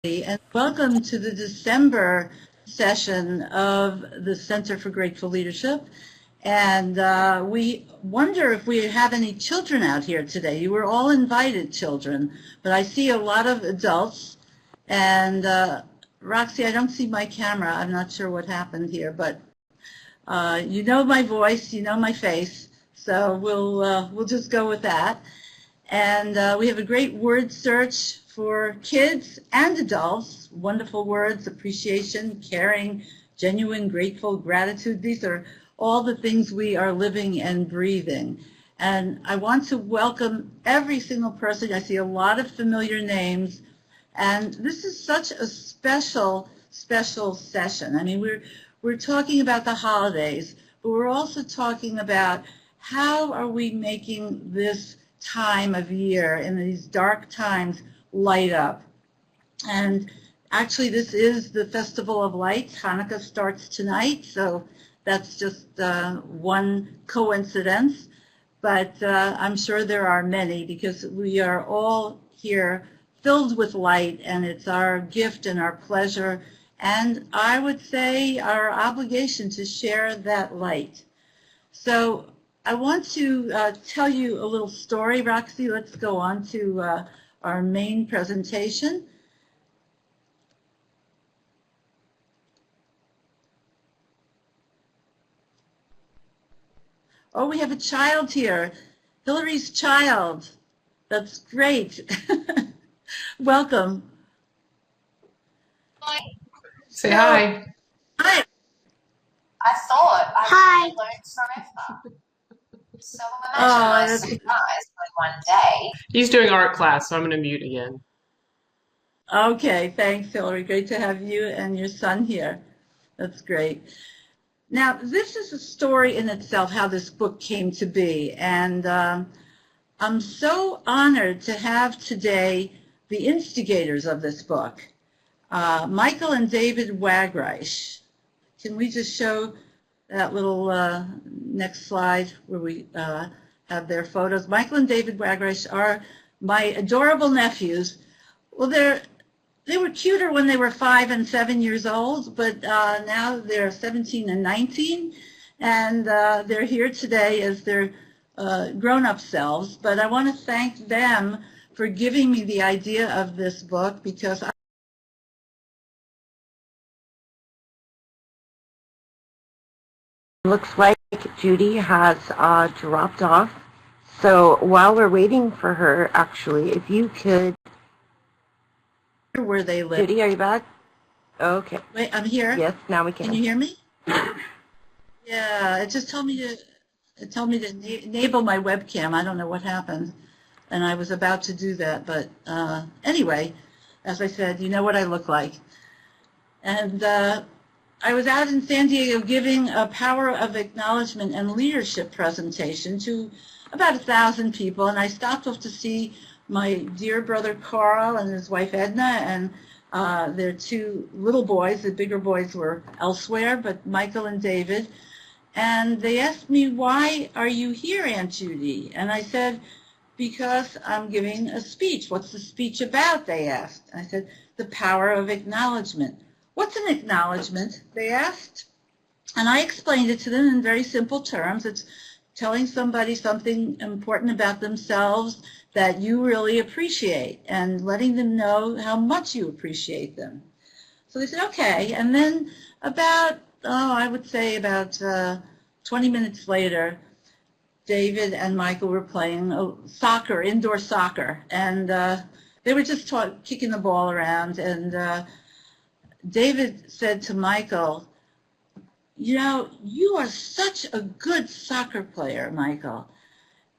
And welcome to the December session of the Center for Grateful Leadership. And we wonder if we have any children out here today. You were all invited, children, but I see a lot of adults. And Roxy, I don't see my camera. I'm not sure what happened here, but you know my voice, you know my face, so we'll just go with that. And we have a great word search for kids and adults. Wonderful words: appreciation, caring, genuine, grateful, gratitude. These are all the things we are living and breathing. And I want to welcome every single person. I see a lot of familiar names. And this is such a special, special session. I mean, we're talking about the holidays, but we're also talking about how are we making this time of year in these dark times light up. And actually, this is the Festival of Lights. Hanukkah starts tonight, so that's just one coincidence. But I'm sure there are many, because we are all here filled with light, and it's our gift and our pleasure, and I would say our obligation to share that light. So I want to tell you a little story. Roxy, let's go on to our main presentation. Oh, we have a child here. Hillary's child. That's great. Welcome. Hi. Say hi. Hi. I thought I learned forever. So imagine my surprise when one day. He's doing art class, so I'm going to mute again. Okay, thanks, Hillary. Great to have you and your son here. That's great. Now, this is a story in itself, how this book came to be. And I'm so honored to have today the instigators of this book, Michael and David Wagreich. Can we just show that little next slide where we have their photos? Michael and David Wagreich are my adorable nephews. Well, they were cuter when they were 5 and 7 years old, but now they're 17 and 19, and they're here today as their grown-up selves. But I want to thank them for giving me the idea of this book, because Looks like Judy has dropped off. So while we're waiting for her, actually, if you could... Where they live. Judy, are you back? Okay. Wait, I'm here. Yes, now we can. Can you hear me? Yeah, it just told me to enable my webcam. I don't know what happened, and I was about to do that, but anyway, as I said, you know what I look like. And I was out in San Diego giving a Power of Acknowledgment and Leadership presentation to about 1,000 people, and I stopped off to see my dear brother Carl and his wife Edna and their 2 little boys. The bigger boys were elsewhere, but Michael and David. And they asked me, "Why are you here, Aunt Judy?" And I said, "Because I'm giving a speech." "What's the speech about?" they asked. I said, "The Power of Acknowledgment." "What's an acknowledgement?" they asked. And I explained it to them in very simple terms. It's telling somebody something important about themselves that you really appreciate, and letting them know how much you appreciate them. So they said, okay. And then about, I would say about 20 minutes later, David and Michael were playing soccer, indoor soccer. And they were just kicking the ball around. And David said to Michael, "You know, you are such a good soccer player, Michael."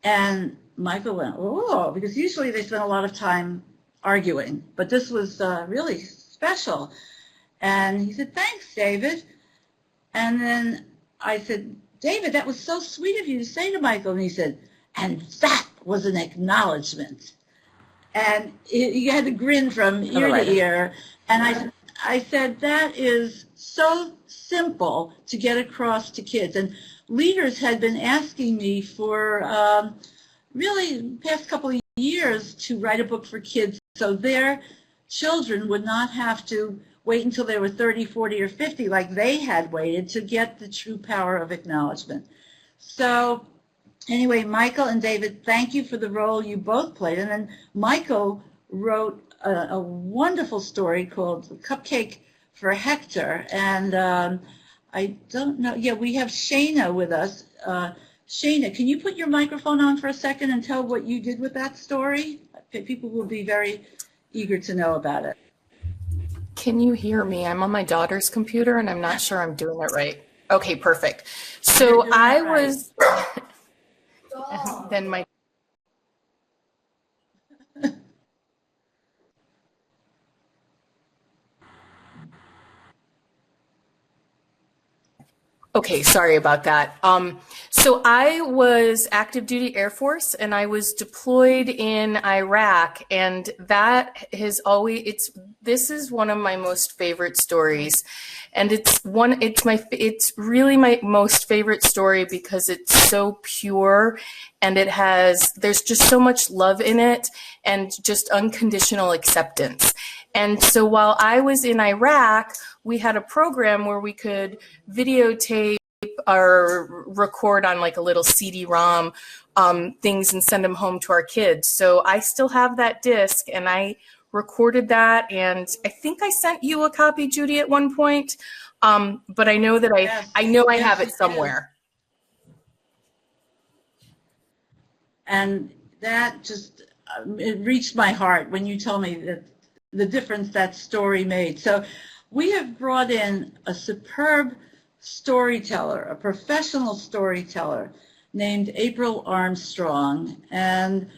And Michael went, "Oh," because usually they spend a lot of time arguing, but this was really special. And he said, "Thanks, David." And then I said, "David, that was so sweet of you to say to Michael." And he said, "And that was an acknowledgement." And he had a grin from ear to ear. And I said, that is so simple to get across to kids. And leaders had been asking me for really the past couple of years to write a book for kids. So there children would not have to wait until they were 30, 40, or 50 like they had waited to get the true power of acknowledgement. So anyway, Michael and David, thank you for the role you both played. And then Michael wrote a wonderful story called Cupcake for Hector. And I don't know. Yeah, we have Shayna with us. Shayna, can you put your microphone on for a second and tell what you did with that story? People will be very eager to know about it. Can you hear me? I'm on my daughter's computer and I'm not sure I'm doing it right. Okay, perfect. So I was, then my Okay, sorry about that. So I was active duty Air Force and I was deployed in Iraq, and that has always, this is one of my most favorite stories. And it's really my most favorite story because it's so pure and there's just so much love in it and just unconditional acceptance. And so while I was in Iraq, we had a program where we could videotape or record on like a little CD-ROM things and send them home to our kids. So I still have that disc and I recorded that, and I think I sent you a copy, Judy, at one point. But I know that I have it somewhere. And that just, it reached my heart when you told me that the difference that story made. So we have brought in a superb storyteller, a professional storyteller named April Armstrong. And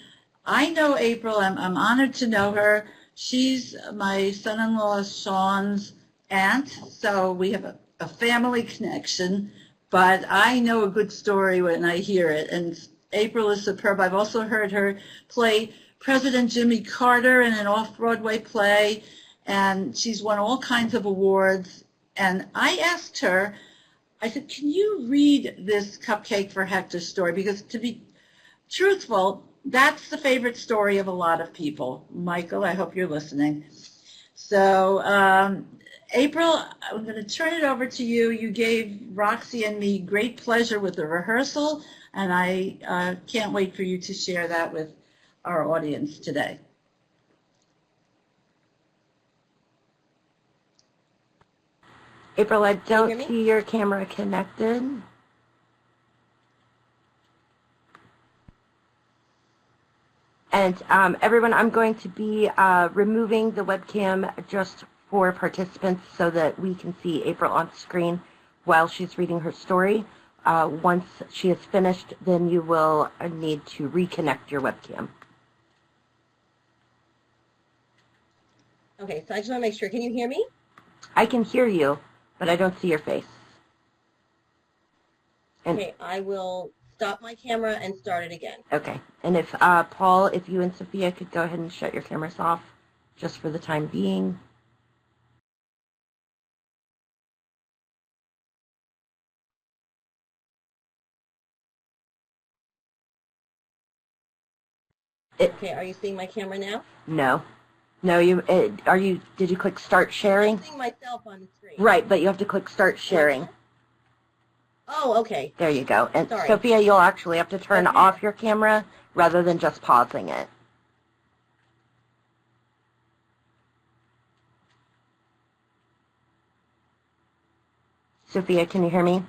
I know April. I'm honored to know her. She's my son-in-law Sean's aunt, so we have a family connection, but I know a good story when I hear it, and April is superb. I've also heard her play President Jimmy Carter in an off-Broadway play, and she's won all kinds of awards. And I asked her, I said, can you read this Cupcake for Hector story? Because to be truthful, that's the favorite story of a lot of people. Michael, I hope you're listening. So, April, I'm going to turn it over to you. You gave Roxy and me great pleasure with the rehearsal, and I can't wait for you to share that with our audience today. April, I don't see your camera connected. And everyone, I'm going to be removing the webcam just for participants so that we can see April on screen while she's reading her story. Once she is finished, then you will need to reconnect your webcam. Okay, so I just want to make sure. Can you hear me? I can hear you, but I don't see your face. Okay, I will stop my camera and start it again. Okay, and if Paul, if you and Sophia could go ahead and shut your cameras off just for the time being. Okay, are you seeing my camera now? No. No, did you click start sharing? I'm seeing myself on the screen. Right, but you have to click start sharing. Oh, okay. There you go. And Sorry. Sophia, you'll actually have to turn off your camera rather than just pausing it. Sophia, can you hear me?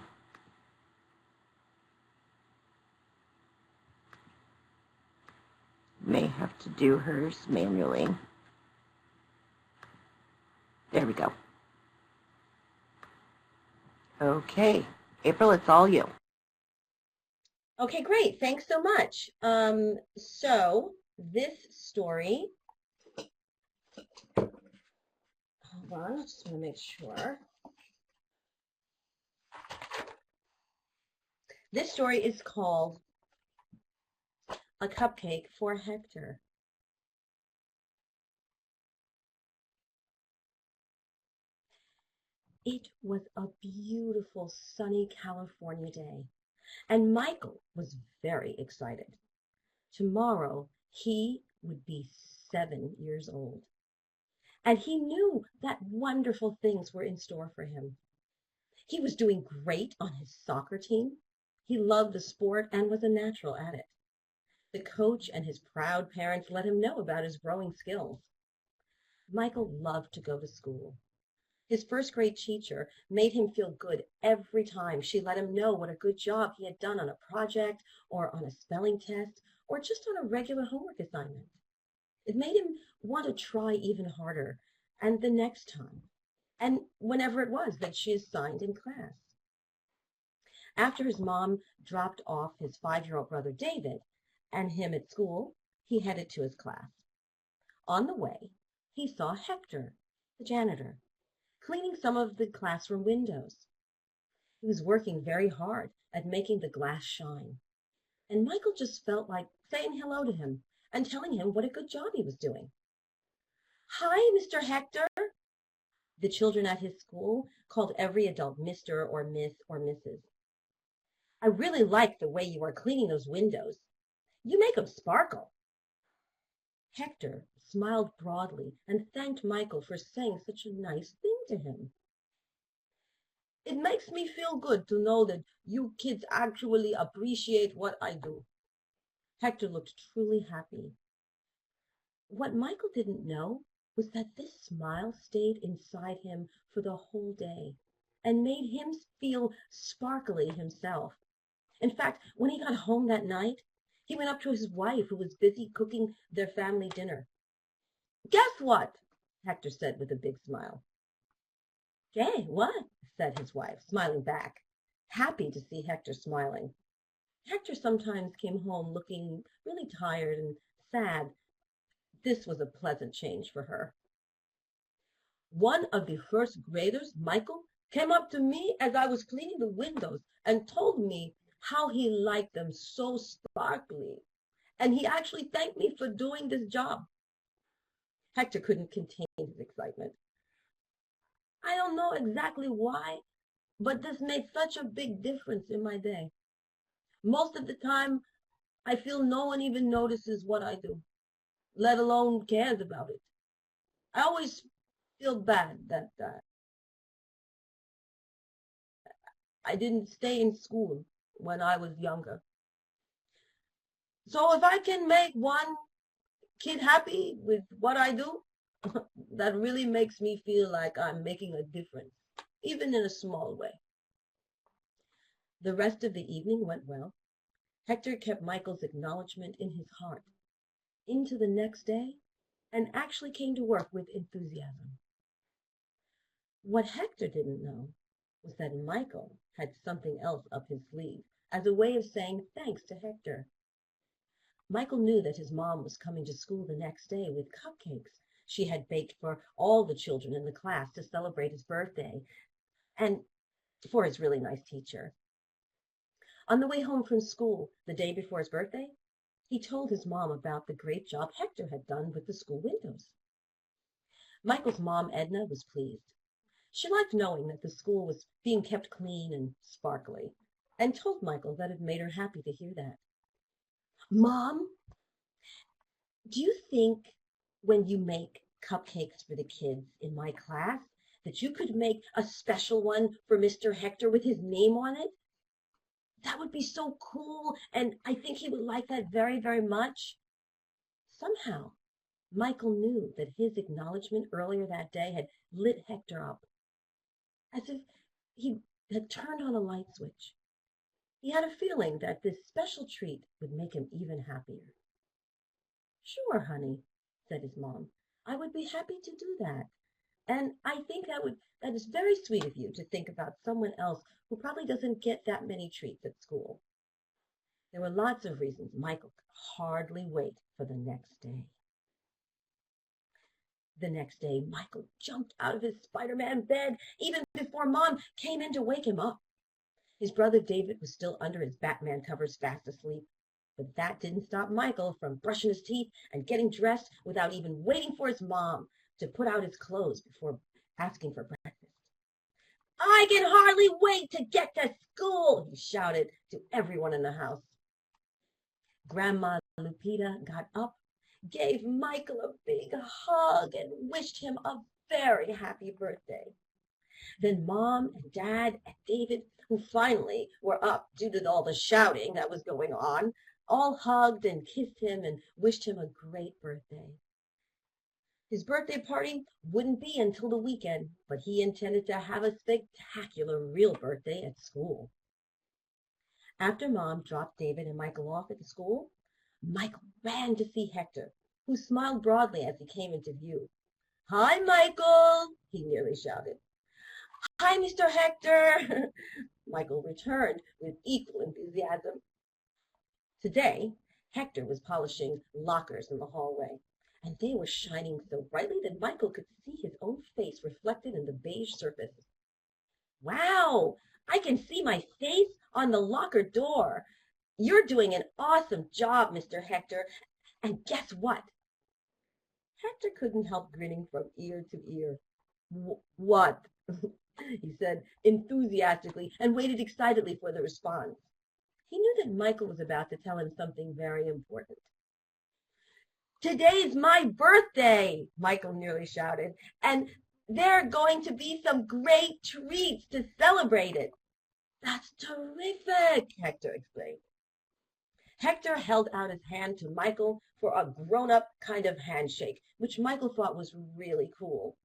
May have to do hers manually. There we go. Okay. April, it's all you. Okay, great. Thanks so much. So this story, hold on, I just want to make sure. This story is called A Cupcake for Hector. It was a beautiful sunny California day, and Michael was very excited. Tomorrow he would be 7 years old. and he knew that wonderful things were in store for him. He was doing great on his soccer team. He loved the sport and was a natural at it. The coach and his proud parents let him know about his growing skills. Michael loved to go to school. His first-grade teacher made him feel good every time she let him know what a good job he had done on a project or on a spelling test or just on a regular homework assignment. It made him want to try even harder, and the next time, and whenever it was that she assigned in class. After his mom dropped off his 5-year-old brother David and him at school, he headed to his class. On the way, he saw Hector, the janitor, cleaning some of the classroom windows. He was working very hard at making the glass shine, and Michael just felt like saying hello to him and telling him what a good job he was doing. "Hi, Mr. Hector." The children at his school called every adult Mr. or Miss or Mrs. "I really like the way you are cleaning those windows. You make them sparkle." Hector smiled broadly and thanked Michael for saying such a nice thing to him. "It makes me feel good to know that you kids actually appreciate what I do." Hector looked truly happy. What Michael didn't know was that this smile stayed inside him for the whole day and made him feel sparkly himself. In fact, when he got home that night, he went up to his wife, who was busy cooking their family dinner. "Guess what?" Hector said with a big smile. "Gay, what?" said his wife, smiling back, happy to see Hector smiling. Hector sometimes came home looking really tired and sad. This was a pleasant change for her. "One of the first graders, Michael, came up to me as I was cleaning the windows and told me how he liked them so sparkly. And he actually thanked me for doing this job." Hector couldn't contain his excitement. "I don't know exactly why, but this made such a big difference in my day. Most of the time, I feel no one even notices what I do, let alone cares about it. I always feel bad that I didn't stay in school when I was younger. So if I can make one kid happy with what I do, that really makes me feel like I'm making a difference, even in a small way." The rest of the evening went well. Hector kept Michael's acknowledgement in his heart into the next day and actually came to work with enthusiasm. What Hector didn't know was that Michael had something else up his sleeve as a way of saying thanks to Hector. Michael knew that his mom was coming to school the next day with cupcakes she had baked for all the children in the class to celebrate his birthday and for his really nice teacher. On the way home from school the day before his birthday, he told his mom about the great job Hector had done with the school windows. Michael's mom, Edna, was pleased. She liked knowing that the school was being kept clean and sparkly, and told Michael that it made her happy to hear that. "Mom, do you think when you make cupcakes for the kids in my class that you could make a special one for Mr. Hector with his name on it? That would be so cool, and I think he would like that very, very much." Somehow, Michael knew that his acknowledgement earlier that day had lit Hector up, as if he had turned on a light switch. He had a feeling that this special treat would make him even happier. "Sure, honey," said his mom. "I would be happy to do that. And I think that is very sweet of you to think about someone else who probably doesn't get that many treats at school." There were lots of reasons Michael could hardly wait for the next day. The next day, Michael jumped out of his Spider-Man bed even before Mom came in to wake him up. His brother David was still under his Batman covers fast asleep, but that didn't stop Michael from brushing his teeth and getting dressed without even waiting for his mom to put out his clothes before asking for breakfast. "I can hardly wait to get to school," he shouted to everyone in the house. Grandma Lupita got up, gave Michael a big hug and wished him a very happy birthday. Then Mom and Dad and David, who finally were up due to all the shouting that was going on, all hugged and kissed him and wished him a great birthday. His birthday party wouldn't be until the weekend, but he intended to have a spectacular real birthday at school. After Mom dropped David and Michael off at the school, Michael ran to see Hector, who smiled broadly as he came into view. "Hi, Michael," he nearly shouted. "Hi, Mr. Hector," Michael returned with equal enthusiasm. Today, Hector was polishing lockers in the hallway, and they were shining so brightly that Michael could see his own face reflected in the beige surface. "Wow, I can see my face on the locker door. You're doing an awesome job, Mr. Hector. And guess what?" Hector couldn't help grinning from ear to ear. "What?" he said enthusiastically and waited excitedly for the response. He knew that Michael was about to tell him something very important. "Today's my birthday," Michael nearly shouted, "and there are going to be some great treats to celebrate it." "That's terrific," Hector exclaimed. Hector held out his hand to Michael for a grown-up kind of handshake, which Michael thought was really cool.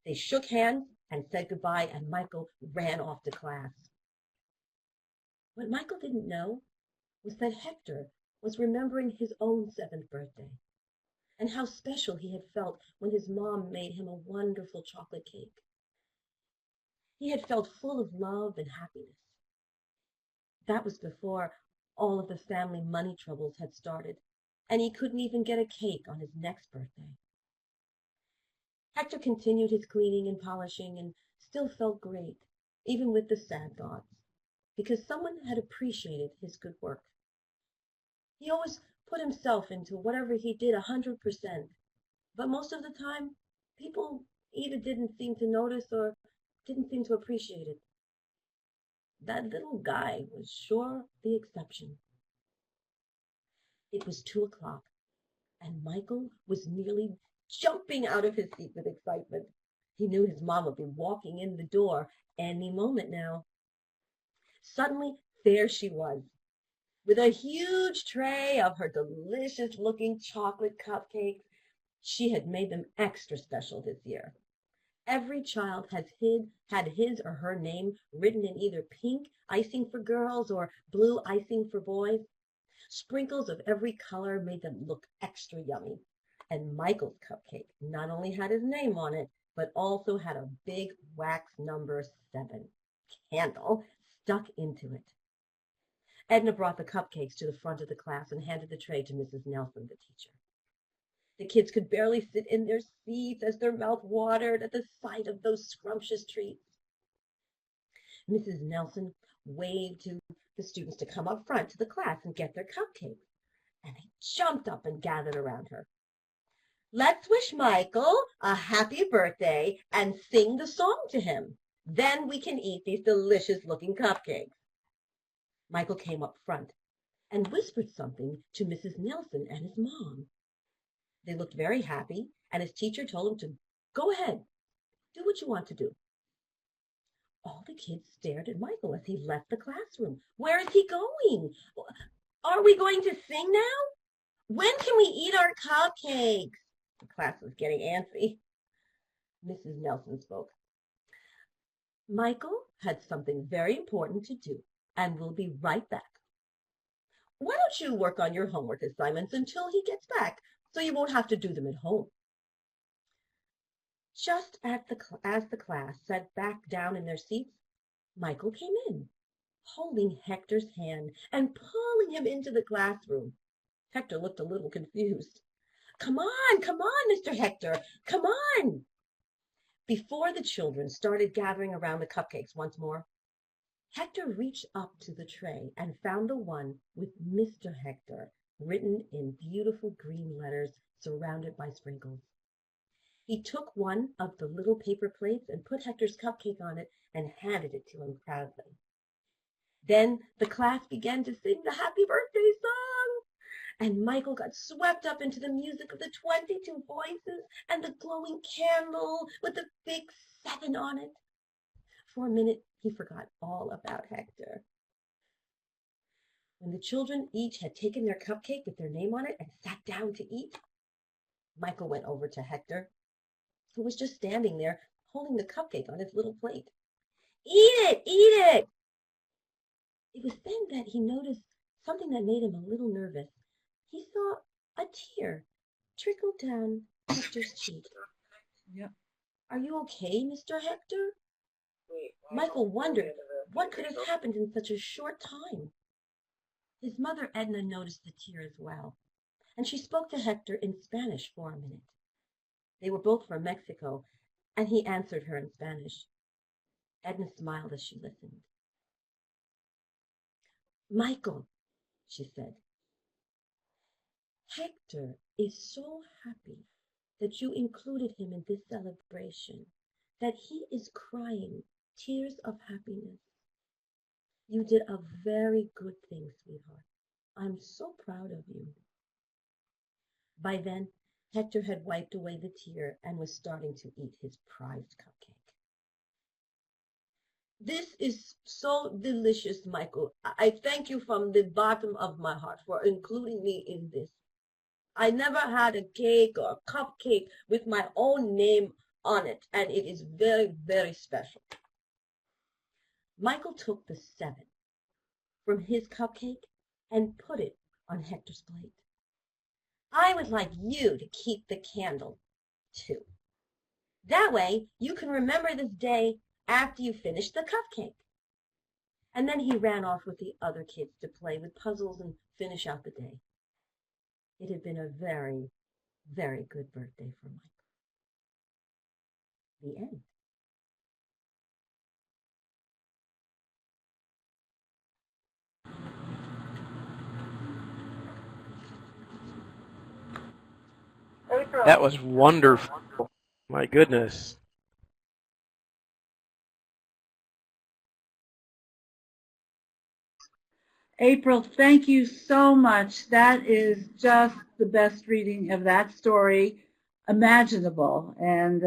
They shook hands and said goodbye, and Michael ran off to class. What Michael didn't know was that Hector was remembering his own 7th birthday and how special he had felt when his mom made him a wonderful chocolate cake. He had felt full of love and happiness. That was before all of the family money troubles had started, and he couldn't even get a cake on his next birthday. Hector continued his cleaning and polishing and still felt great, even with the sad thoughts, because someone had appreciated his good work. He always put himself into whatever he did 100%, but most of the time, people either didn't seem to notice or didn't seem to appreciate it. That little guy was sure the exception. It was 2:00, and Michael was nearly jumping out of his seat with excitement. He knew his mom would be walking in the door any moment now. Suddenly, there she was, with a huge tray of her delicious-looking chocolate cupcakes. She had made them extra special this year. Every child had his or her name written in either pink icing for girls or blue icing for boys. Sprinkles of every color made them look extra yummy. And Michael's cupcake not only had his name on it, but also had a big wax number 7 candle stuck into it. Edna brought the cupcakes to the front of the class and handed the tray to Mrs. Nelson, the teacher. The kids could barely sit in their seats as their mouth watered at the sight of those scrumptious treats. Mrs. Nelson waved to the students to come up front to the class and get their cupcakes, and they jumped up and gathered around her. "Let's wish Michael a happy birthday and sing the song to him. Then we can eat these delicious-looking cupcakes." Michael came up front and whispered something to Mrs. Nelson and his mom. They looked very happy, and his teacher told him to go ahead, do what you want to do. All the kids stared at Michael as he left the classroom. Where is he going? Are we going to sing now? When can we eat our cupcakes? The class was getting antsy. Mrs. Nelson spoke. Michael had something very important to do and will be right back. Why don't you work on your homework assignments until he gets back, so you won't have to do them at home? Just as the class sat back down in their seats, Michael came in, holding Hector's hand and pulling him into the classroom. Hector looked a little confused. Come on, Mr. Hector, come on. Before the children started gathering around the cupcakes once more, Hector reached up to the tray and found the one with Mr. Hector written in beautiful green letters surrounded by sprinkles. He took one of the little paper plates and put Hector's cupcake on it and handed it to him proudly. Then the class began to sing the happy birthday song, and Michael got swept up into the music of the 22 voices and the glowing candle with the big 7 on it. For a minute, he forgot all about Hector. When the children each had taken their cupcake with their name on it and sat down to eat, Michael went over to Hector, who was just standing there holding the cupcake on his little plate. "Eat it! Eat it!" It was then that he noticed something that made him a little nervous. He saw a tear trickle down Hector's cheek. Yep. "Are you okay, Mr. Hector?" Michael wondered what could have happened in such a short time. His mother Edna noticed the tear as well, and she spoke to Hector in Spanish for a minute. They were both from Mexico, and he answered her in Spanish. Edna smiled as she listened. "Michael," she said, "Hector is so happy that you included him in this celebration that he is crying tears of happiness. You did a very good thing, sweetheart. I'm so proud of you." By then, Hector had wiped away the tear and was starting to eat his prized cupcake. "This is so delicious, Michael. I thank you from the bottom of my heart for including me in this. I never had a cake or a cupcake with my own name on it, and it is very, very special." Michael took the 7 from his cupcake and put it on Hector's plate. "I would like you to keep the candle, too. That way you can remember this day after you finish the cupcake." And then he ran off with the other kids to play with puzzles and finish out the day. It had been a very, very good birthday for Michael. The end. That was wonderful. My goodness. April, thank you so much. That is just the best reading of that story imaginable. And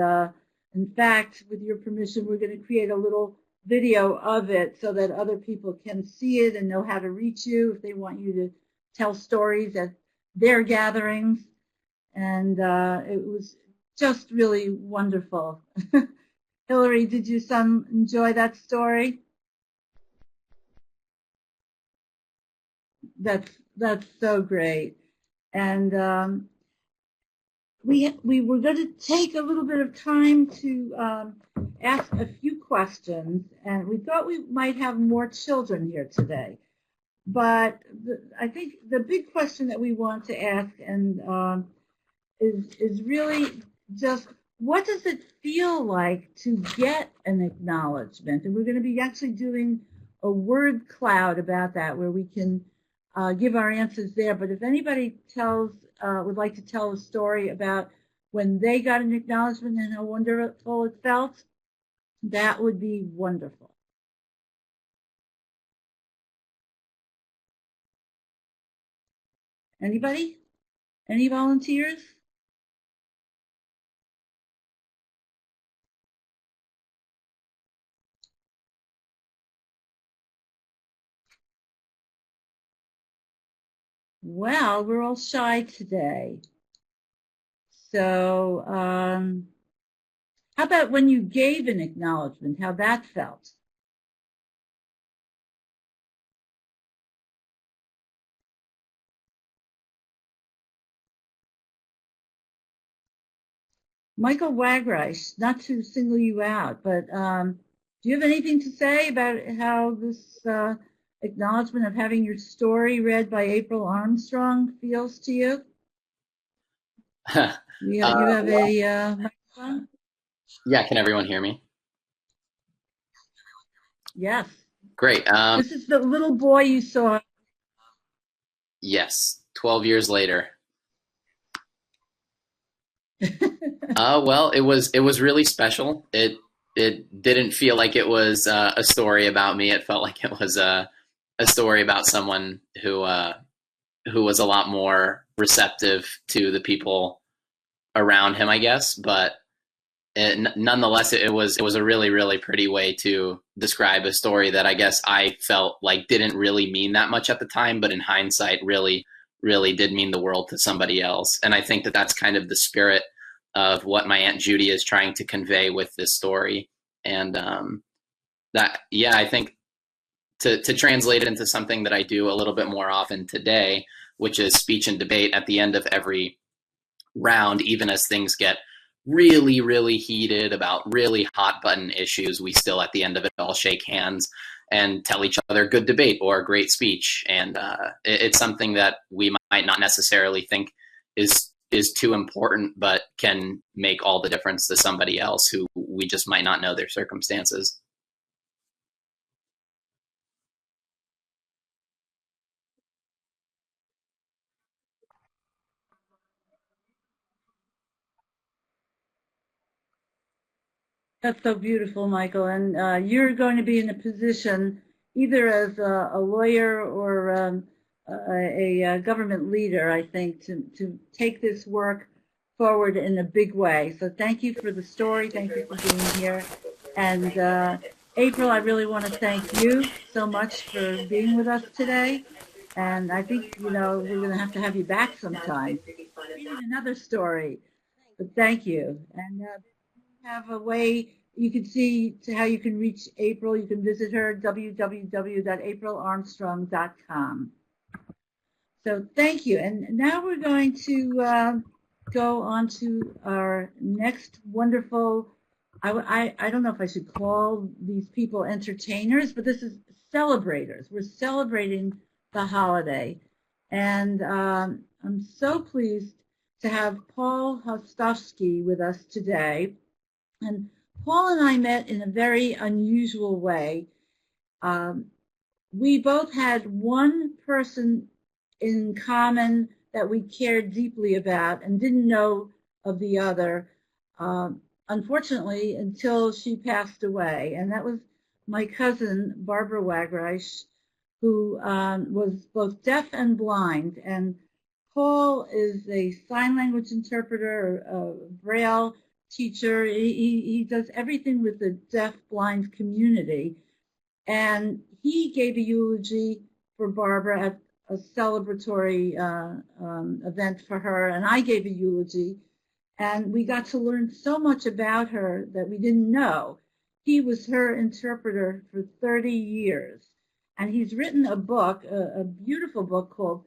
in fact, with your permission, we're going to create a little video of it so that other people can see it and know how to reach you if they want you to tell stories at their gatherings. And it was just really wonderful. Hillary, did you enjoy that story? That's so great. And we were going to take a little bit of time to ask a few questions, and we thought we might have more children here today. But I think the big question that we want to ask and is really just, what does it feel like to get an acknowledgement? And we're going to be actually doing a word cloud about that, where we can give our answers there. But if anybody would like to tell a story about when they got an acknowledgement and how wonderful it felt, that would be wonderful. Anybody? Any volunteers? Well, we're all shy today. So how about when you gave an acknowledgement, how that felt? Michael Wagreich, not to single you out, but do you have anything to say about how this acknowledgement of having your story read by April Armstrong feels to you? You have a microphone? Yeah, can everyone hear me? Yes. Great. This is the little boy you saw. Yes, 12 years later. Well, it was really special. It didn't feel like it was a story about me. It felt like it was a story about someone who who was a lot more receptive to the people around him, I guess. But nonetheless, it was a really, really pretty way to describe a story that I guess I felt like didn't really mean that much at the time, but in hindsight, really, really did mean the world to somebody else. And I think that that's kind of the spirit of what my Aunt Judy is trying to convey with this story. And I think to translate it into something that I do a little bit more often today, which is speech and debate at the end of every round, even as things get really, really heated about really hot button issues, we still at the end of it all shake hands and tell each other good debate or great speech. And it's something that we might not necessarily think is too important, but can make all the difference to somebody else who we just might not know their circumstances. That's so beautiful, Michael. And you're going to be in a position, either as a lawyer or a government leader, I think, to take this work forward in a big way. So thank you for the story. Thank you for being here. And April, I really want to thank you so much for being with us today. And I think, we're going to have you back sometime. Reading another story. But thank you. And have a way you can see to how you can reach April. You can visit her, www.aprilarmstrong.com. So thank you. And now we're going to go on to our next wonderful, I don't know if I should call these people entertainers, but this is celebrators. We're celebrating the holiday. And I'm so pleased to have Paul Hostowski with us today. And Paul and I met in a very unusual way. We both had one person in common that we cared deeply about and didn't know of the other, unfortunately, until she passed away. And that was my cousin, Barbara Wagreich, who was both deaf and blind. And Paul is a sign language interpreter, a Braille teacher. He does everything with the deaf-blind community. And he gave a eulogy for Barbara at a celebratory event for her, and I gave a eulogy. And we got to learn so much about her that we didn't know. He was her interpreter for 30 years. And he's written a book, a beautiful book called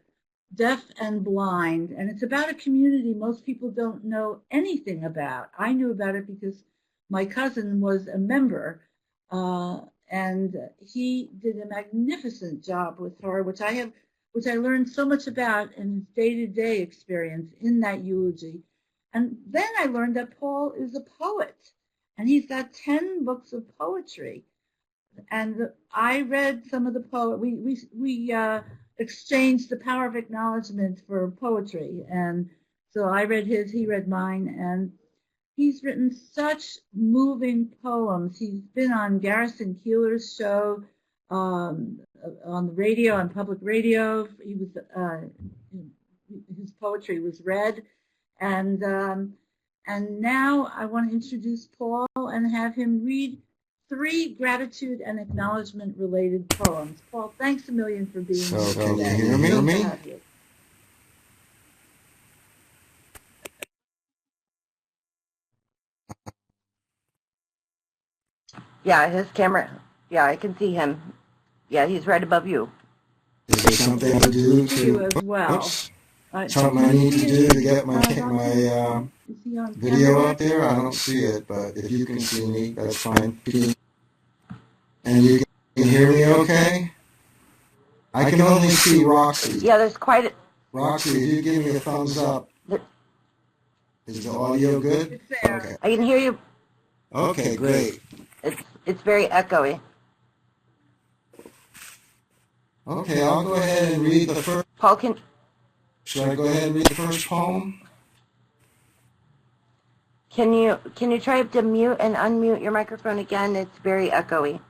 Deaf and Blind, and it's about a community most people don't know anything about. I knew about it because my cousin was a member, and he did a magnificent job with her, which I learned so much about in his day-to-day experience in that eulogy. And then I learned that Paul is a poet, and he's got 10 books of poetry. And I read some of the we exchanged The Power of Acknowledgment for poetry. And so I read his, he read mine, and he's written such moving poems. He's been on Garrison Keillor's show, on the radio, on public radio. He was, his poetry was read. And now I want to introduce Paul and have him read 3 gratitude and acknowledgement related poems. Paul, thanks a million for being here today. Can you hear me? Yeah, his camera. Yeah, I can see him. Yeah, he's right above you. Is there something to do to as well? Oops. Something I need to do to get my video up there? I don't see it, but if you can see me, that's fine. And you can hear me okay? I can only see Roxy. Yeah, there's quite a... Roxy, if you give me a thumbs up. Is the audio good? Okay. I can hear you. Okay, great. It's very echoey. Okay, I'll go ahead and read the first... Paul, can... Should I go ahead and read the first poem? Can you try to mute and unmute your microphone again? It's very echoey.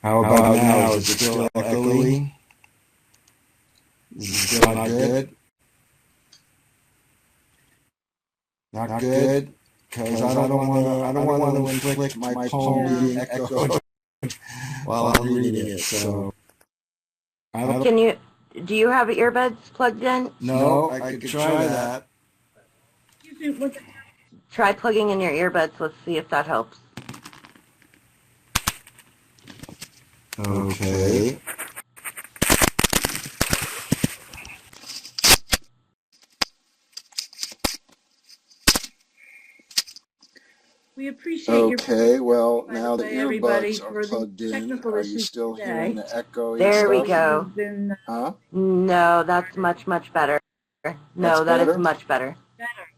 How about now? Is it still echoey? Is it still not good? Not good? Because I don't want to inflict my poem being echoed while I'm reading it. So Do you have earbuds plugged in? no, I could try that. Try plugging in your earbuds. Let's see if that helps. Okay. We appreciate your Okay, well, now the everybody, earbuds are for the plugged in. technical Are you issues still today. hearing the echoing There stuff? we go. Been Huh? No, that's much better. No, that is better? much better. better.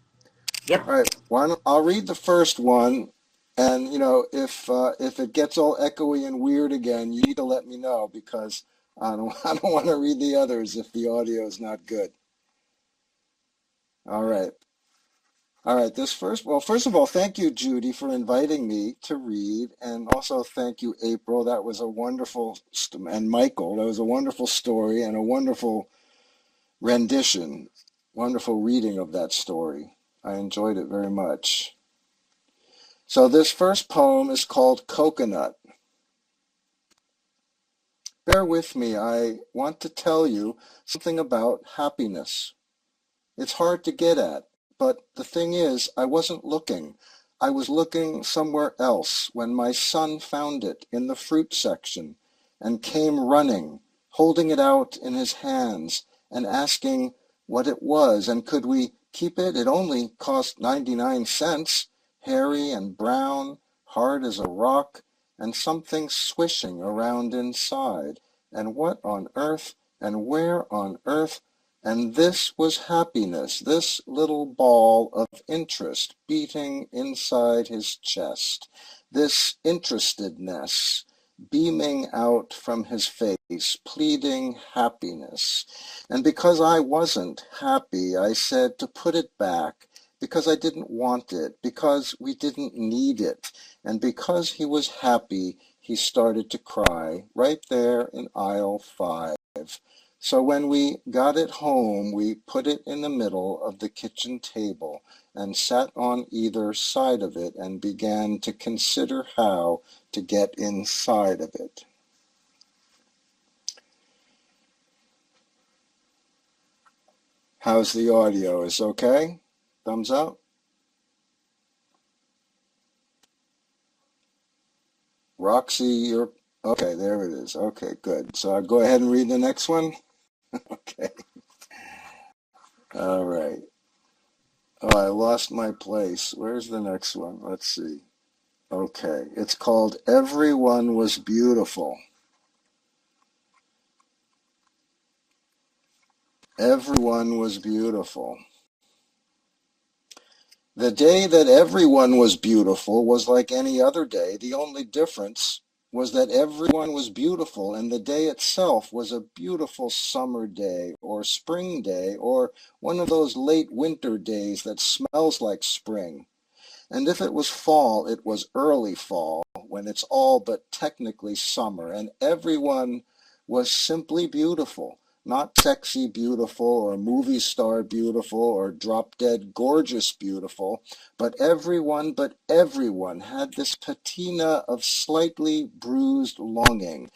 Yep. All right, I'll read the first one, and if it gets all echoey and weird again, you need to let me know because I don't want to read the others if the audio is not good. All right. First of all, thank you, Judy, for inviting me to read, and also thank you, April. That was a wonderful, and Michael, that was a wonderful story and a wonderful rendition, wonderful reading of that story. I enjoyed it very much. So this first poem is called Coconut. Bear with me, I want to tell you something about happiness. It's hard to get at, but the thing is, I wasn't looking. I was looking somewhere else when my son found it in the fruit section and came running, holding it out in his hands and asking what it was and could we keep it? It only cost 99 cents, hairy and brown, hard as a rock, and something swishing around inside. And what on earth and where on earth? And this was happiness, this little ball of interest beating inside his chest, this interestedness beaming out from his face, pleading happiness. And because I wasn't happy, I said to put it back, because I didn't want it, because we didn't need it. And because he was happy, he started to cry right there in aisle 5. So when we got it home, we put it in the middle of the kitchen table and sat on either side of it and began to consider how to get inside of it. How's the audio? Is okay? Thumbs up? Roxy, you're... Okay, there it is. Okay, good. So I'll go ahead and read the next one. Okay. All right. Oh, I lost my place. Where's the next one? Let's see. Okay, it's called Everyone Was Beautiful. Everyone was beautiful. The day that everyone was beautiful was like any other day. The only difference was that everyone was beautiful, and the day itself was a beautiful summer day or spring day or one of those late winter days that smells like spring. And if it was fall, it was early fall, when it's all but technically summer, and everyone was simply beautiful. Not sexy beautiful or movie star beautiful or drop-dead gorgeous beautiful, but everyone had this patina of slightly bruised longing,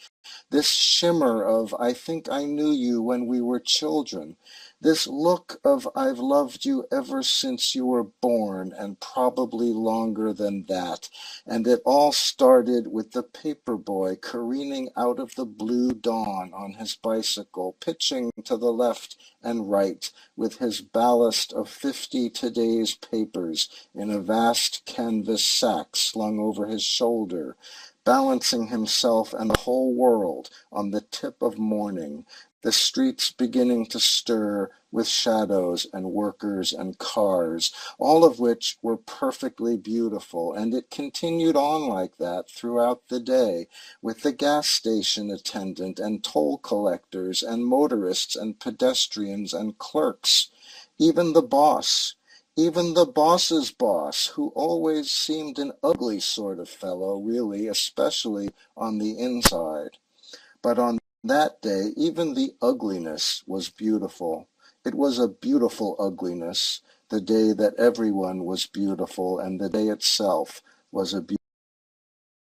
this shimmer of I think I knew you when we were children, this look of I've loved you ever since you were born and probably longer than that. And it all started with the paper boy careening out of the blue dawn on his bicycle, pitching to the left and right with his ballast of 50 today's papers in a vast canvas sack slung over his shoulder, balancing himself and the whole world on the tip of morning, the streets beginning to stir with shadows and workers and cars, all of which were perfectly beautiful, and it continued on like that throughout the day, with the gas station attendant and toll collectors and motorists and pedestrians and clerks, even the boss, even the boss's boss, who always seemed an ugly sort of fellow, really, especially on the inside. But on that day, even the ugliness was beautiful. It was a beautiful ugliness, the day that everyone was beautiful, and the day itself was a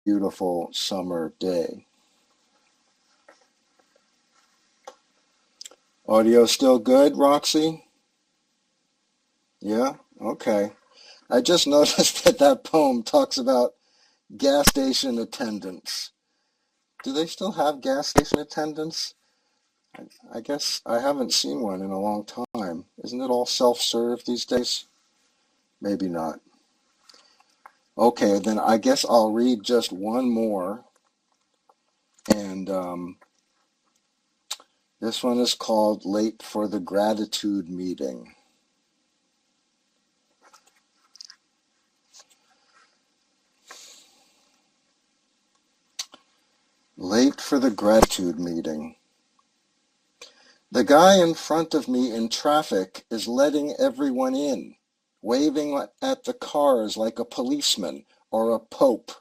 beautiful summer day. Audio still good, Roxy? Yeah? Okay. I just noticed that that poem talks about gas station attendants. Do they still have gas station attendants? I guess I haven't seen one in a long time. Isn't it all self-serve these days? Maybe not. Okay, then I guess I'll read just one more. And this one is called Late for the Gratitude Meeting. Late for the gratitude meeting. The guy in front of me in traffic is letting everyone in, waving at the cars like a policeman or a pope,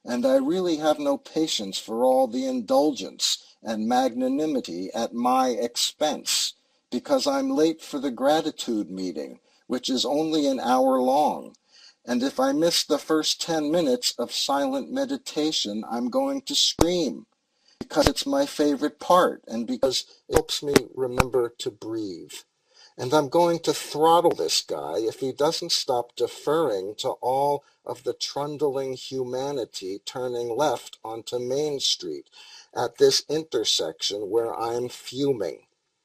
and I really have no patience for all the indulgence and magnanimity at my expense, because I'm late for the gratitude meeting, which is only an hour long, and if I miss the first 10 minutes of silent meditation, I'm going to scream, because it's my favorite part and because it helps me remember to breathe. And I'm going to throttle this guy if he doesn't stop deferring to all of the trundling humanity turning left onto Main Street at this intersection where I'm fuming,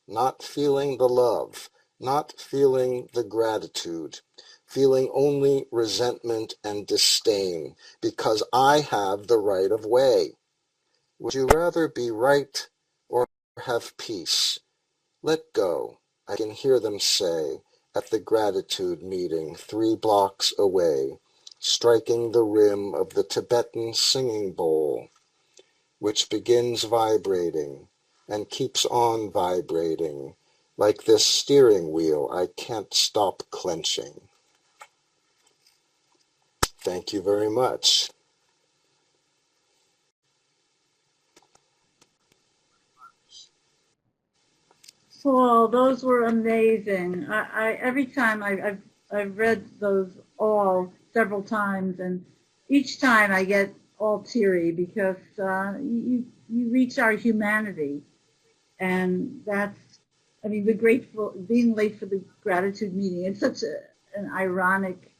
not feeling the love, not feeling the gratitude, feeling only resentment and disdain because I have the right of way. Would you rather be right or have peace? Let go, I can hear them say at the gratitude meeting 3 blocks away, striking the rim of the Tibetan singing bowl, which begins vibrating and keeps on vibrating, like this steering wheel I can't stop clenching. Thank you very much. Paul, those were amazing. Every time I've read those all several times, and each time I get all teary because you reach our humanity, and that's, I mean, being late for the gratitude meeting. It's such an ironic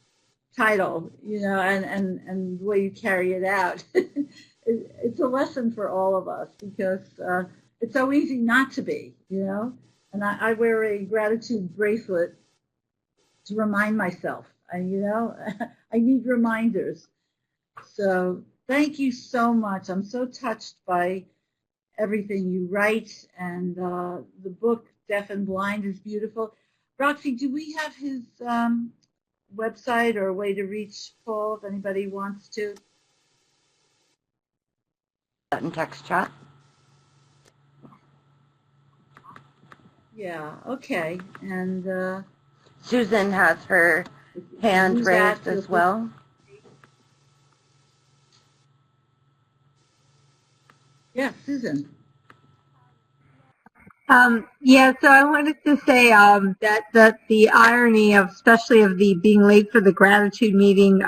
title, you know, and the way you carry it out. It's a lesson for all of us because it's so easy not to be, you know. And I wear a gratitude bracelet to remind myself. I need reminders. So thank you so much. I'm so touched by everything you write, and the book Deaf and Blind is beautiful. Roxy, do we have his website or a way to reach Paul if anybody wants to? In text chat. Yeah, okay. And Susan has her hand raised as well. Yeah, Susan. Yeah, so I wanted to say that the irony of, especially of the being late for the gratitude meeting,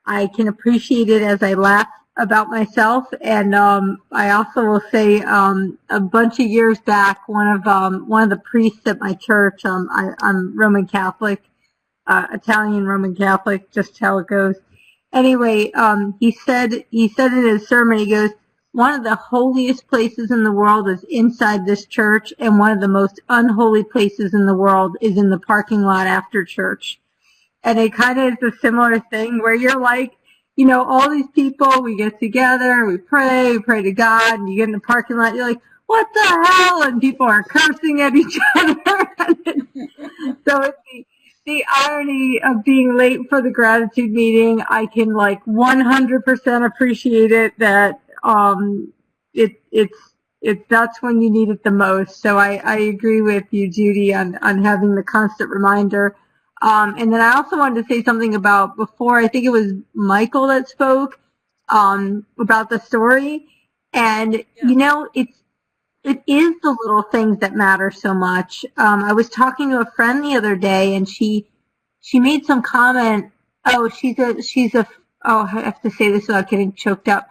I can appreciate it as I laugh about myself, and I also will say a bunch of years back, one of the priests at my church, I'm Roman Catholic, Italian Roman Catholic, just how it goes. Anyway, he said in his sermon, he goes, one of the holiest places in the world is inside this church, and one of the most unholy places in the world is in the parking lot after church. And it kind of is a similar thing where you're like, you know, all these people, we get together, we pray to God, and you get in the parking lot, you're like, what the hell? And people are cursing at each other. So it's the irony of being late for the gratitude meeting. I can like 100% appreciate it that it's that's when you need it the most. So I agree with you, Judy, on having the constant reminder. And then I also wanted to say something about before, I think it was Michael that spoke about the story. And, you know, it is the little things that matter so much. I was talking to a friend the other day, and she made some comment. Oh, I have to say this without getting choked up.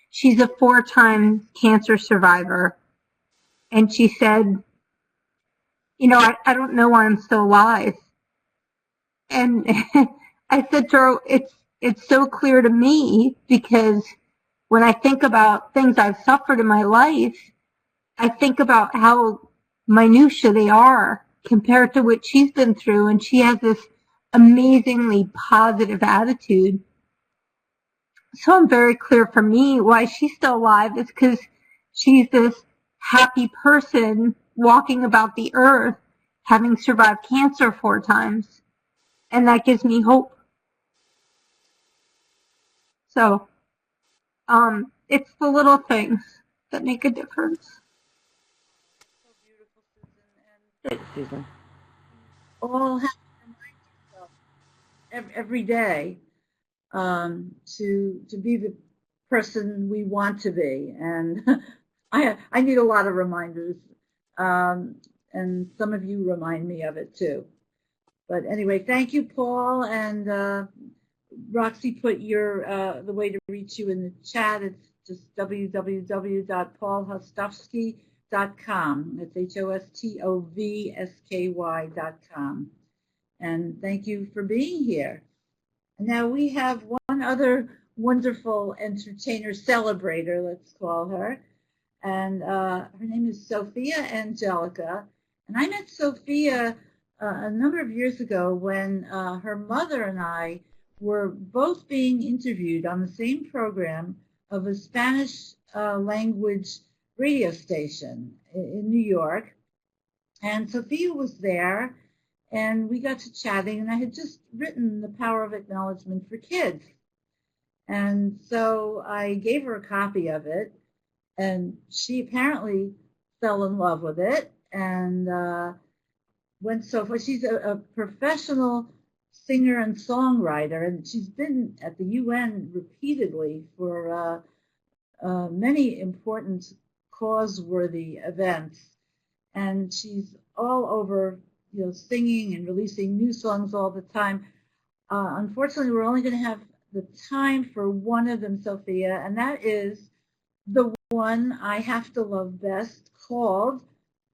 She's a 4-time cancer survivor. And she said, you know, I don't know why I'm still alive. And I said to her, it's so clear to me, because when I think about things I've suffered in my life, I think about how minutiae they are compared to what she's been through, and she has this amazingly positive attitude. So I'm very clear for me why she's still alive is because she's this happy person walking about the earth, having survived cancer 4 times. And that gives me hope. So, it's the little things that make a difference. So beautiful, Susan. Thanks, Susan. All have to remind yourself every day to be the person we want to be. And I need a lot of reminders. And some of you remind me of it too. But anyway, thank you, Paul. And Roxy put the way to reach you in the chat. It's just www.paulhostovsky.com. It's HOSTOVSKY.com. And thank you for being here. Now we have one other wonderful entertainer celebrator, let's call her. And her name is Sophia Angelica. And I met Sophia a number of years ago when her mother and I were both being interviewed on the same program of a Spanish language radio station in New York. And Sophia was there, and we got to chatting, and I had just written The Power of Acknowledgment for Kids. And so I gave her a copy of it, and she apparently fell in love with it and went so far. She's a professional singer and songwriter, and she's been at the UN repeatedly for many important cause-worthy events. And she's all over, you know, singing and releasing new songs all the time. Unfortunately, we're only going to have the time for one of them, Sophia, and that is the one I have to love best, called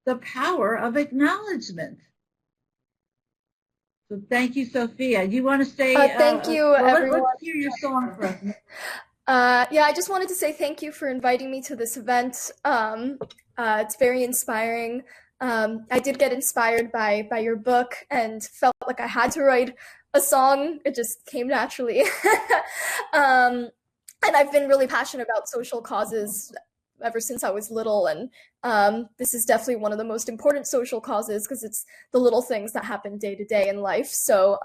The Power of Acknowledgment. So thank you, Sophia. Do you want to say? Thank you, everyone. Let's hear your song for us. Yeah, I just wanted to say thank you for inviting me to this event. It's very inspiring. I did get inspired by your book and felt like I had to write a song. It just came naturally. And I've been really passionate about social causes ever since I was little, and this is definitely one of the most important social causes because it's the little things that happen day to day in life. So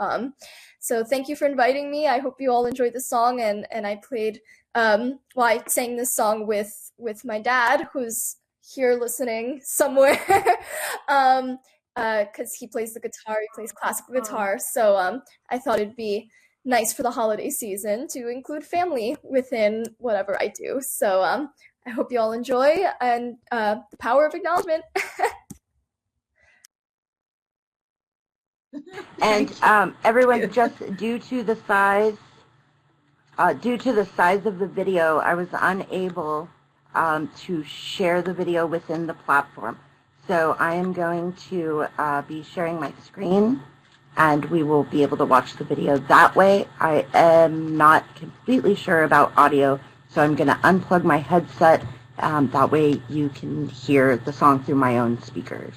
so thank you for inviting me. I hope you all enjoyed the song, and I played I sang this song with my dad, who's here listening somewhere, because he plays the guitar, he plays classical guitar. So I thought it'd be nice for the holiday season to include family within whatever I do. So I hope you all enjoy, and The Power of Acknowledgement. And everyone, just due to the size of the video, I was unable to share the video within the platform. So I am going to be sharing my screen, and we will be able to watch the video that way. I am not completely sure about audio, so I'm going to unplug my headset. That way you can hear the song through my own speakers.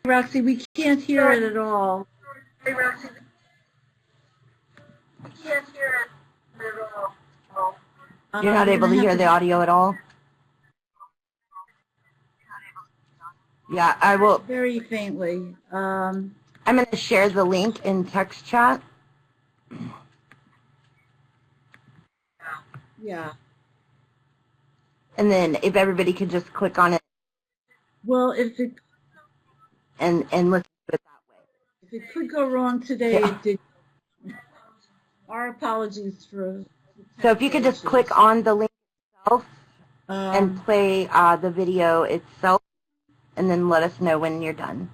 Roxy, we can't hear it at all. You're not able to hear the audio at all? Yeah, I will. Very faintly. I'm going to share the link in text chat. Yeah. And then if everybody could just click on it. Well, if it and listen to it that way. If it could go wrong today, Yeah. it did. Our apologies for. So if you could just click on the link itself and play the video itself, and then let us know when you're done.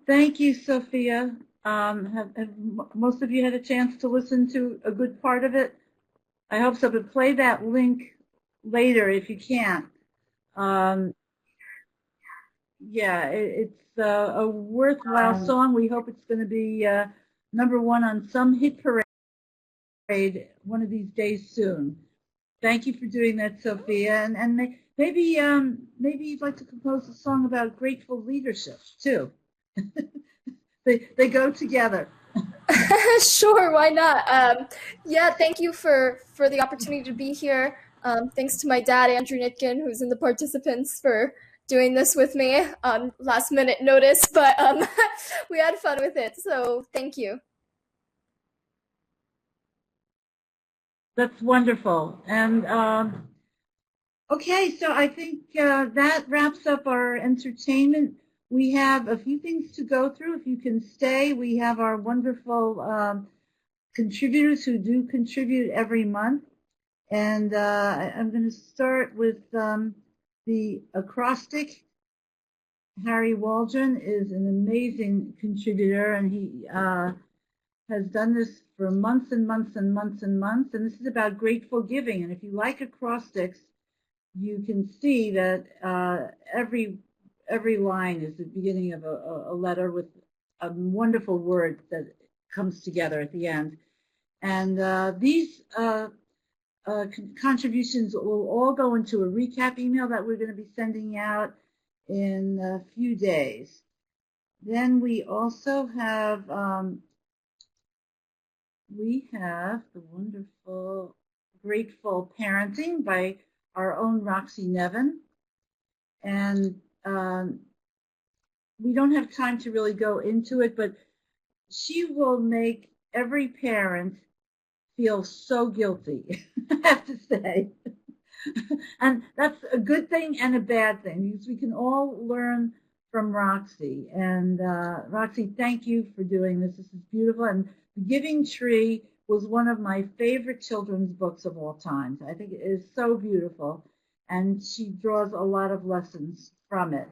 Thank you, Sophia. Have most of you had a chance to listen to a good part of it? I hope so, but play that link later if you can. Yeah, it's a worthwhile song. We hope it's going to be #1 on some hit parade one of these days soon. Thank you for doing that, Sophia. And maybe you'd like to compose a song about grateful leadership too. They go together. Sure, why not? Yeah, thank you for the opportunity to be here. Thanks to my dad, Andrew Nitkin, who's in the participants, for doing this with me on last minute notice, but we had fun with it, so thank you. That's wonderful. And okay, so I think that wraps up our entertainment. We have a few things to go through. If you can stay, we have our wonderful contributors who do contribute every month. And I'm going to start with the acrostic. Harry Waldron is an amazing contributor, and he has done this for months and months and months and months. And this is about grateful giving. And if you like acrostics, you can see that every line is the beginning of a letter with a wonderful word that comes together at the end. And these contributions will all go into a recap email that we're going to be sending out in a few days. Then we also have the wonderful Grateful Parenting by our own Roxy Nevin. And we don't have time to really go into it, but she will make every parent feel so guilty, I have to say. And that's a good thing and a bad thing, because we can all learn from Roxy. And Roxy, thank you for doing this. This is beautiful. And The Giving Tree was one of my favorite children's books of all time. I think it is so beautiful. And she draws a lot of lessons from it.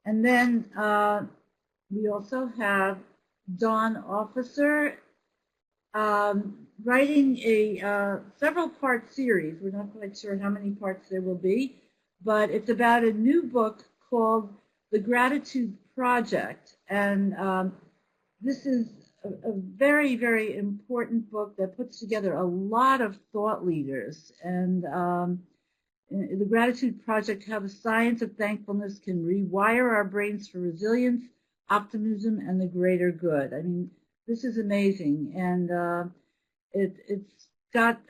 And then we also have Dawn Officer writing a several-part series. We're not quite sure how many parts there will be, but it's about a new book called The Gratitude Project. And this is a very, very important book that puts together a lot of thought leaders. And The Gratitude Project, how the science of thankfulness can rewire our brains for resilience, optimism, and the greater good. I mean, this is amazing, and it's got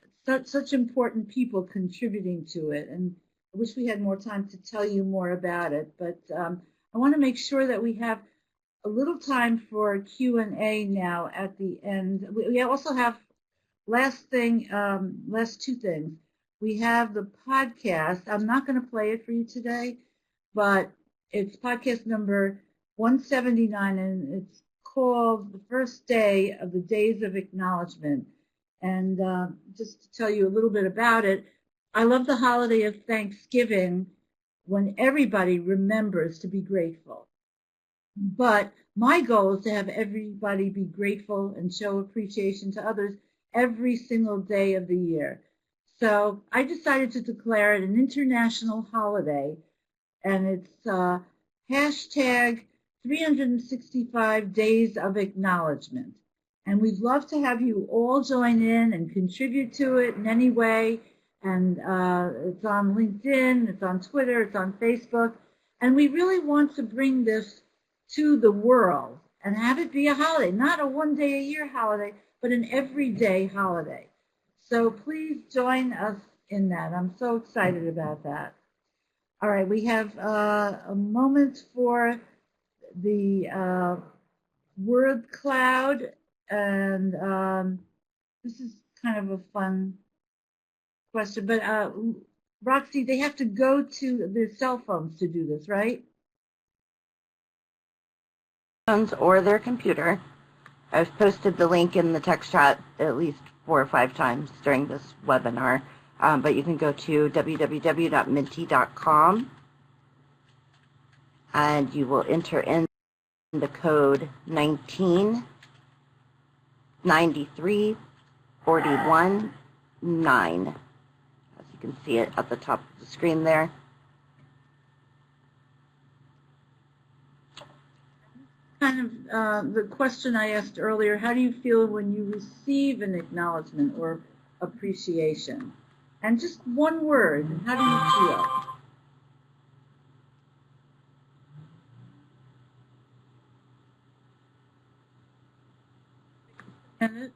such important people contributing to it, and I wish we had more time to tell you more about it, but I want to make sure that we have a little time for Q&A now at the end. We also have, last two things. We have the podcast. I'm not going to play it for you today, but it's podcast number 179, and it's called The First Day of the Days of Acknowledgment. And just to tell you a little bit about it, I love the holiday of Thanksgiving when everybody remembers to be grateful. But my goal is to have everybody be grateful and show appreciation to others every single day of the year. So I decided to declare it an international holiday, and it's hashtag 365 Days of Acknowledgement. And we'd love to have you all join in and contribute to it in any way. And it's on LinkedIn, it's on Twitter, it's on Facebook. And we really want to bring this to the world and have it be a holiday, not a one-day-a-year holiday, but an everyday holiday. So please join us in that. I'm so excited about that. All right, we have a moment for the word cloud, and this is kind of a fun question, but Roxy, they have to go to their cell phones to do this, right? Or their computer. I've posted the link in the text chat at least 4 or 5 times during this webinar, but you can go to www.minty.com and you will enter in the code 1993419, as you can see it at the top of the screen there. Kind of the question I asked earlier, how do you feel when you receive an acknowledgement or appreciation? And just one word, how do you feel? And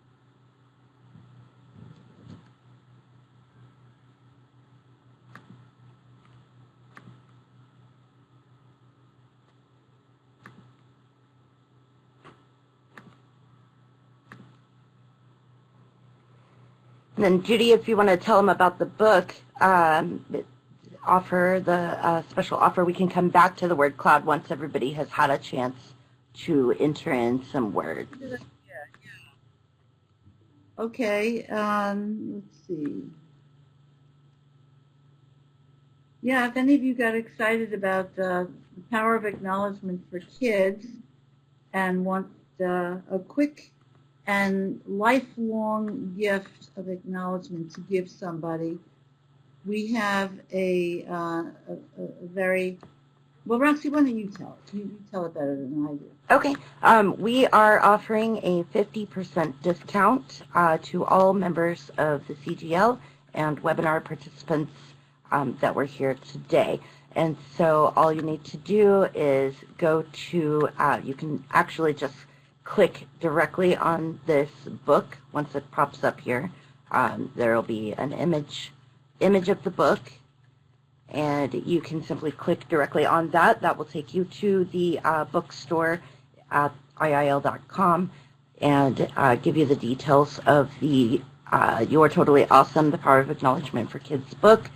then Judy, if you want to tell them about the book, offer the special offer, we can come back to the word cloud once everybody has had a chance to enter in some words. Okay, let's see. Yeah, if any of you got excited about the Power of Acknowledgement for kids and want a quick and lifelong gift of acknowledgement to give somebody, we have a very, well, Roxy, why don't you tell it? You tell it better than I do. Okay. We are offering a 50% discount to all members of the CGL and webinar participants that were here today. And so all you need to do is go to, you can actually just click directly on this book. Once it pops up here, there will be an image of the book, and you can simply click directly on that. That will take you to the bookstore at IIL.com and give you the details of the You're Totally Awesome, The Power of Acknowledgement for Kids book.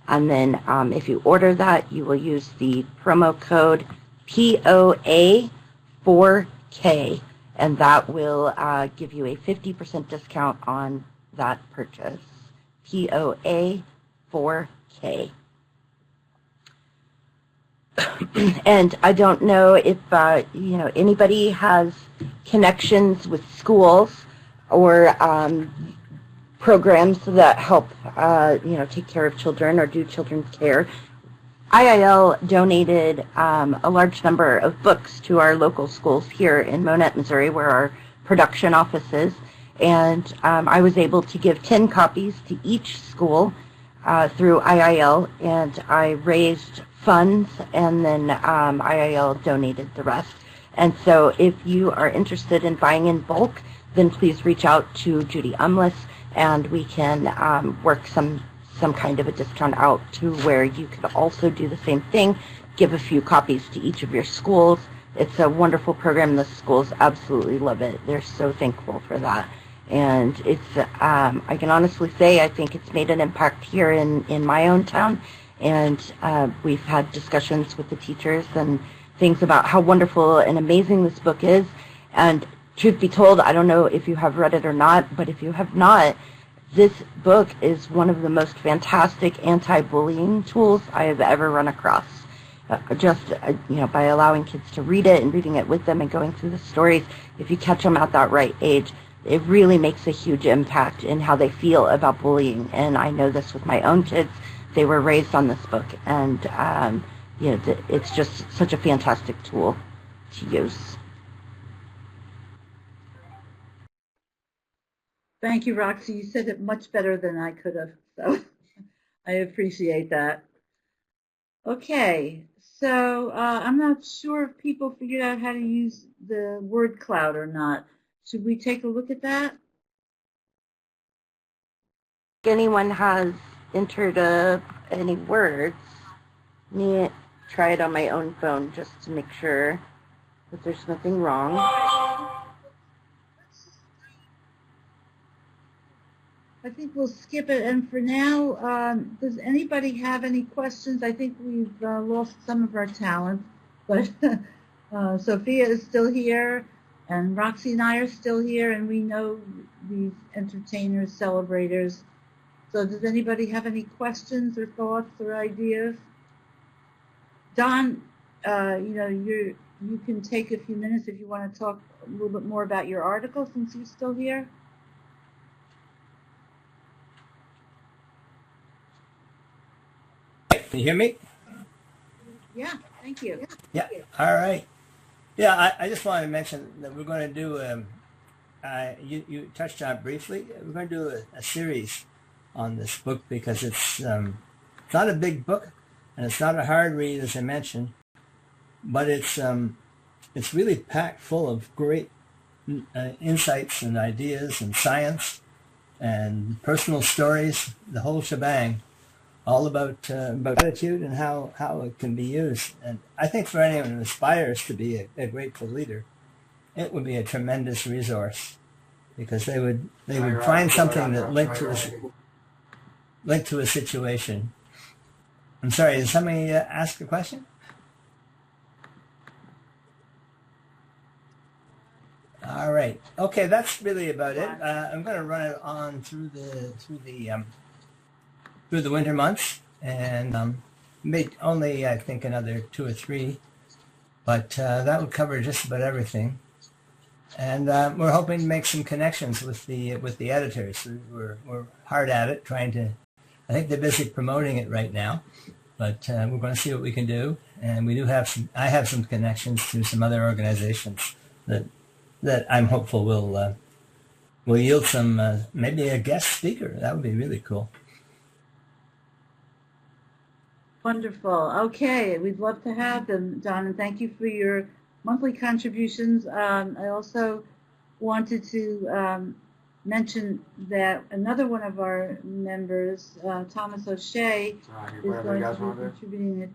And then if you order that, you will use the promo code POA4K, and that will give you a 50% discount on that purchase. POA4K. And I don't know if anybody has connections with schools or programs that help take care of children or do children's care. IIL donated a large number of books to our local schools here in Monette, Missouri, where our production office is, and I was able to give 10 copies to each school through IIL, and I raised funds, and then IIL donated the rest. And so if you are interested in buying in bulk, then please reach out to Judy Umlas, and we can work some kind of a discount out to where you could also do the same thing, give a few copies to each of your schools. It's a wonderful program. The schools absolutely love it. They're so thankful for that. And it's, I can honestly say, I think it's made an impact here in my own town. And we've had discussions with the teachers and things about how wonderful and amazing this book is. And truth be told, I don't know if you have read it or not, but if you have not, this book is one of the most fantastic anti-bullying tools I have ever run across. By allowing kids to read it and reading it with them and going through the stories, if you catch them at that right age, it really makes a huge impact in how they feel about bullying. And I know this with my own kids. They were raised on this book, and it's just such a fantastic tool to use. Thank you, Roxy. You said it much better than I could have, so I appreciate that. Okay, so I'm not sure if people figured out how to use the word cloud or not. Should we take a look at that? If anyone has entered any words, let me try it on my own phone just to make sure that there's nothing wrong. I think we'll skip it. And for now, does anybody have any questions? I think we've lost some of our talent, but Sophia is still here, and Roxy and I are still here, and we know these entertainers, celebrators. So does anybody have any questions or thoughts or ideas? Don, you can take a few minutes if you want to talk a little bit more about your article since you're still here. Can you hear me? Yeah, thank you. Yeah, all right. Yeah, I just wanted to mention that we're going to do, you touched on it briefly, we're going to do a series on this book because it's not a big book and it's not a hard read, as I mentioned, but it's really packed full of great insights and ideas and science and personal stories, the whole shebang, all about gratitude and how it can be used. And I think for anyone who aspires to be a grateful leader, it would be a tremendous resource, because they would find something that linked to a situation. I'm sorry, did somebody ask a question? All right. Okay, that's really about it. I'm going to run it on through the winter months, and only I think another 2 or 3, but that would cover just about everything. And we're hoping to make some connections with the editors. We're hard at it, trying to. I think they're busy promoting it right now, but we're going to see what we can do. And we do have some. I have some connections to some other organizations that I'm hopeful will yield some, maybe a guest speaker. That would be really cool. Wonderful. Okay, we'd love to have them, Don, and thank you for your monthly contributions. I also wanted to mention that another one of our members, Thomas O'Shea, is going to be contributing a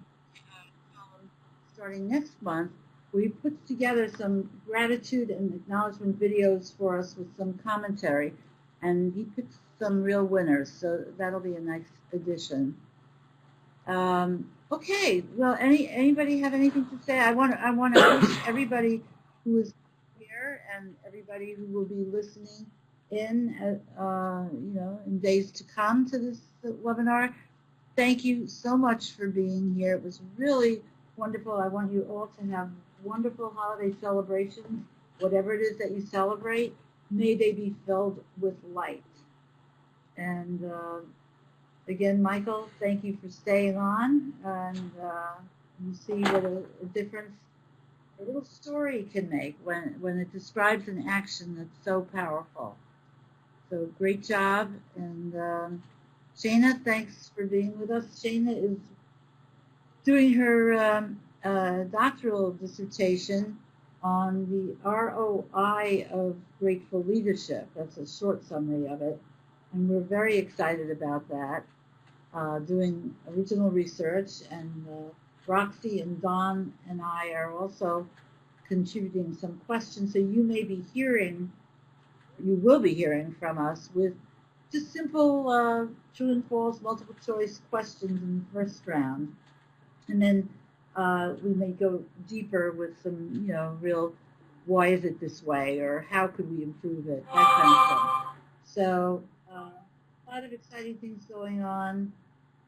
column starting next month. We put together some gratitude and acknowledgement videos for us with some commentary, and he picked some real winners, so that'll be a nice addition. Okay, well, anybody have anything to say? I want to wish everybody who is here and everybody who will be listening in, in days to come to this webinar. Thank you so much for being here. It was really wonderful. I want you all to have wonderful holiday celebrations. Whatever it is that you celebrate, may they be filled with light. And again, Michael, thank you for staying on, and you see what a difference a little story can make when it describes an action that's so powerful. So great job, and Shana, thanks for being with us. Shana is doing her doctoral dissertation on the ROI of grateful leadership. That's a short summary of it, and we're very excited about that. Doing original research, and Roxy and Don and I are also contributing some questions. So you will be hearing from us with just simple true and false multiple choice questions in the first round. And then we may go deeper with some, real why is it this way, or how could we improve it, that kind of thing. So a lot of exciting things going on,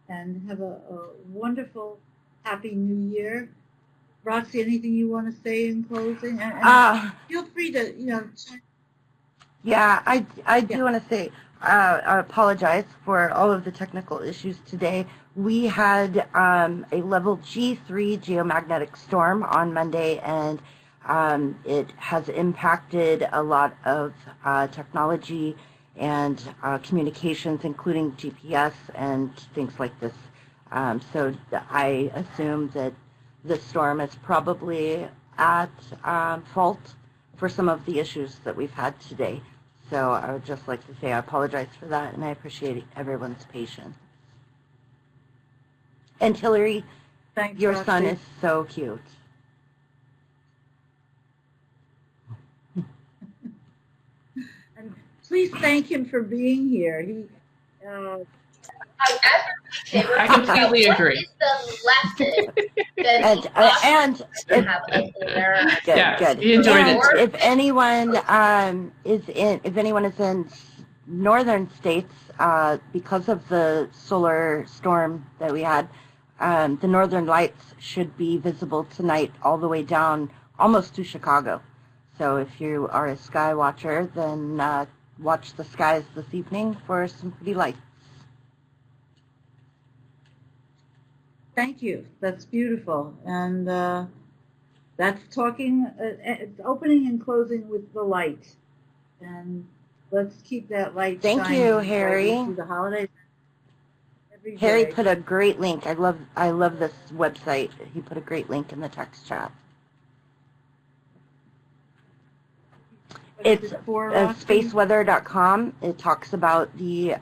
and have a wonderful, happy New Year. Roxy, anything you want to say in closing? And feel free to, Yeah, I do want to say, I apologize for all of the technical issues today. We had a level G3 geomagnetic storm on Monday, and it has impacted a lot of technology and communications, including GPS and things like this. So I assume that the storm is probably at fault for some of the issues that we've had today. So I would just like to say I apologize for that, and I appreciate everyone's patience. And Hillary, thanks, your Roxy. son is so cute. And please thank him for being here. I completely agree. Good. He enjoyed it too. If anyone is in northern states, because of the solar storm that we had, the northern lights should be visible tonight all the way down almost to Chicago. So if you are a sky watcher, then watch the skies this evening for some pretty lights. Thank you. That's beautiful. And that's talking, it's opening and closing with the light. And let's keep that light shining. Thank you, Harry. Through the holidays. Harry put a great link. I love this website. He put a great link in the text chat. It's spaceweather.com. It talks about the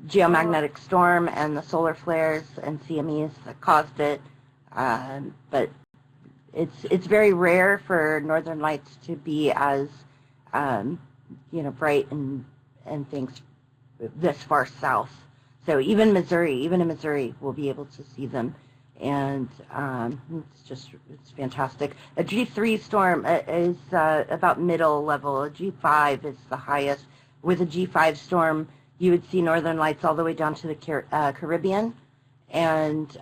geomagnetic storm and the solar flares and CMEs that caused it. But it's very rare for northern lights to be as bright and things this far south. So even in Missouri, we'll be able to see them, and it's fantastic. A G3 storm is about middle level. A G5 is the highest. With a G5 storm, you would see northern lights all the way down to the Caribbean, and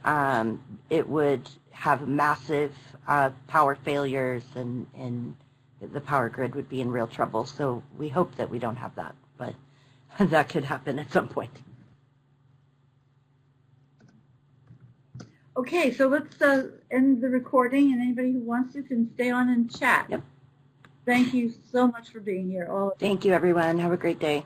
it would have massive power failures, and the power grid would be in real trouble. So we hope that we don't have that, but that could happen at some point. Okay, so let's end the recording, and anybody who wants to can stay on and chat. Yep. Thank you so much for being here, all of you. Thank you, everyone. Have a great day.